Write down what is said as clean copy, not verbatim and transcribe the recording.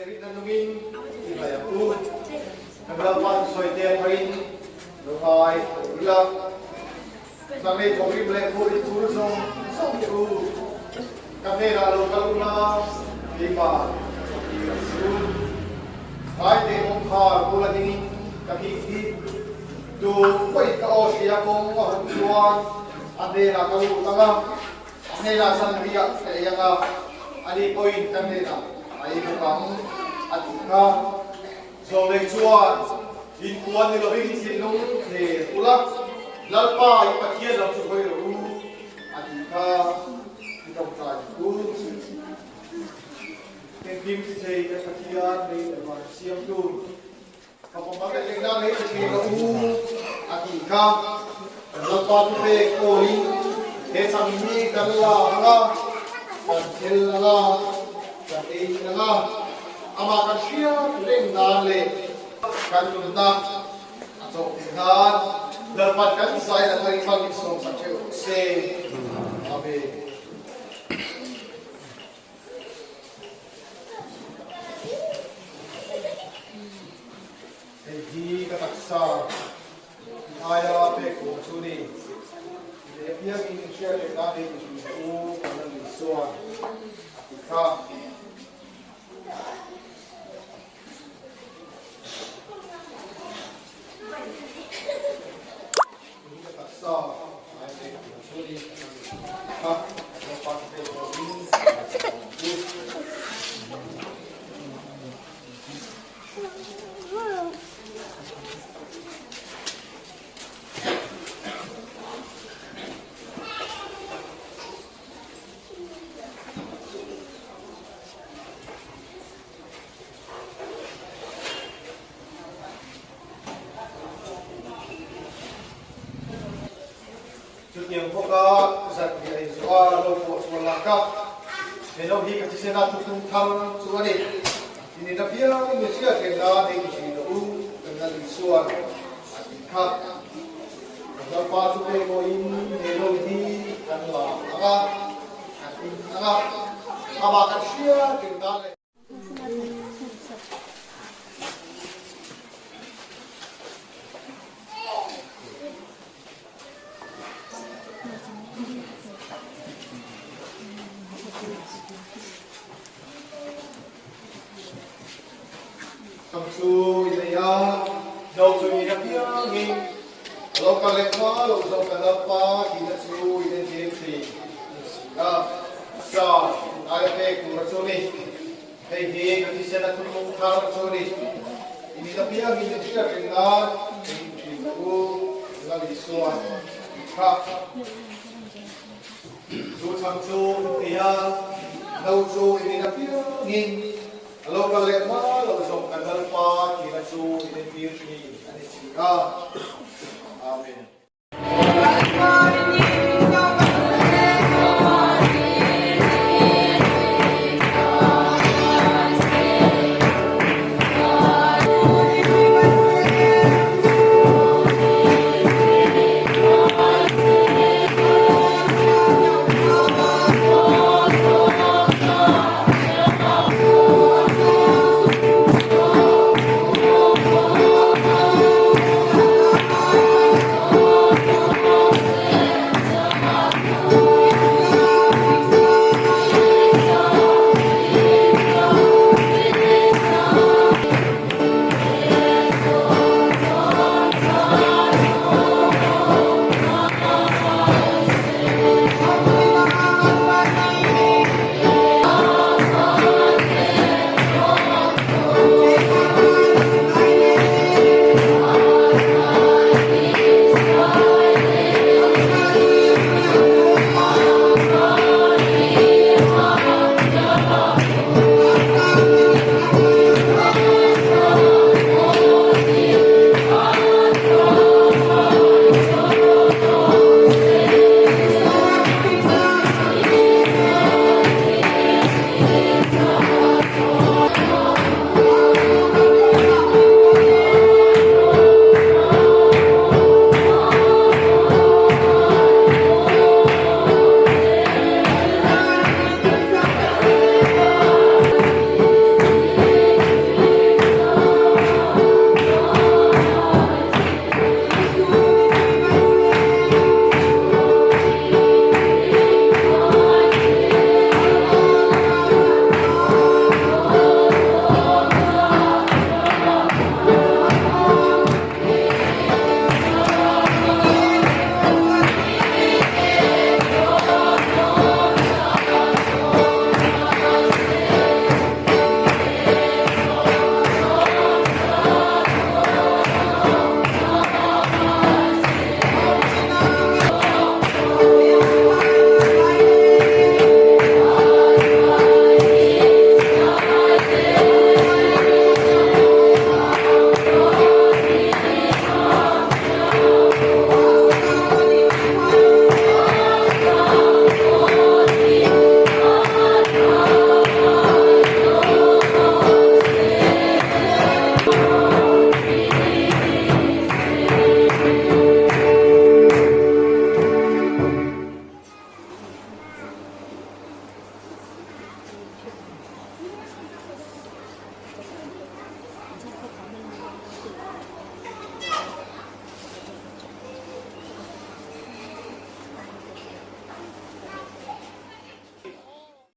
rin na nungin, ilayang tu. Naglapan, sohthaih harin, luhay, ulang. Sampai kopi black food itu song itu. Kami lalu kaluna lima, itu. Hai tengok hal pula ini kaki ini. Tu koi kau siapa orang tuan, ade nak kalu tengah, ade nak sendirian, yang ade poin kami nak. Air bukan, atika, soleh tuan, inkuan ni lebih silung, pulang. Lalpa ipatia dalam sebuah rumah, adika kita bukan itu. Mungkin saya ipatia dari siam tu. Kalau makan dengan ini sebuah rumah, adika lalpa tu pekoli, desa ini kalau dan celah, dan ini amakan siam dengan le, kan tuntak atau dengan dapatkan saya dari pagi song saja. Say, amin. Jadi kataksa, ayah pekor suri. Dia ini share dengan dia itu dalam ISOR. Kita yang pokok zat dia ISOR lopo sualaka meno hi kasi sena tutung tham suani ini tapia ini sia kena di sini tu dengan ISOR adika berapa tu mo ini meno hi kanla aga adika apa kasia kena Kamsu inaya, jauh suni nabiang ni, kalau kalian malu, kalau kalian apa, kita suruh identiti, sah, ayat pekor suni, hei, kasi siya natulong kar suni, ini nabiang ini juga kenal, ini itu, dengan ISOR, so kamsu inaya, jauh ini nabiang ni. Kalau kalian malu, so kanal pa, kita su identity, ani sika.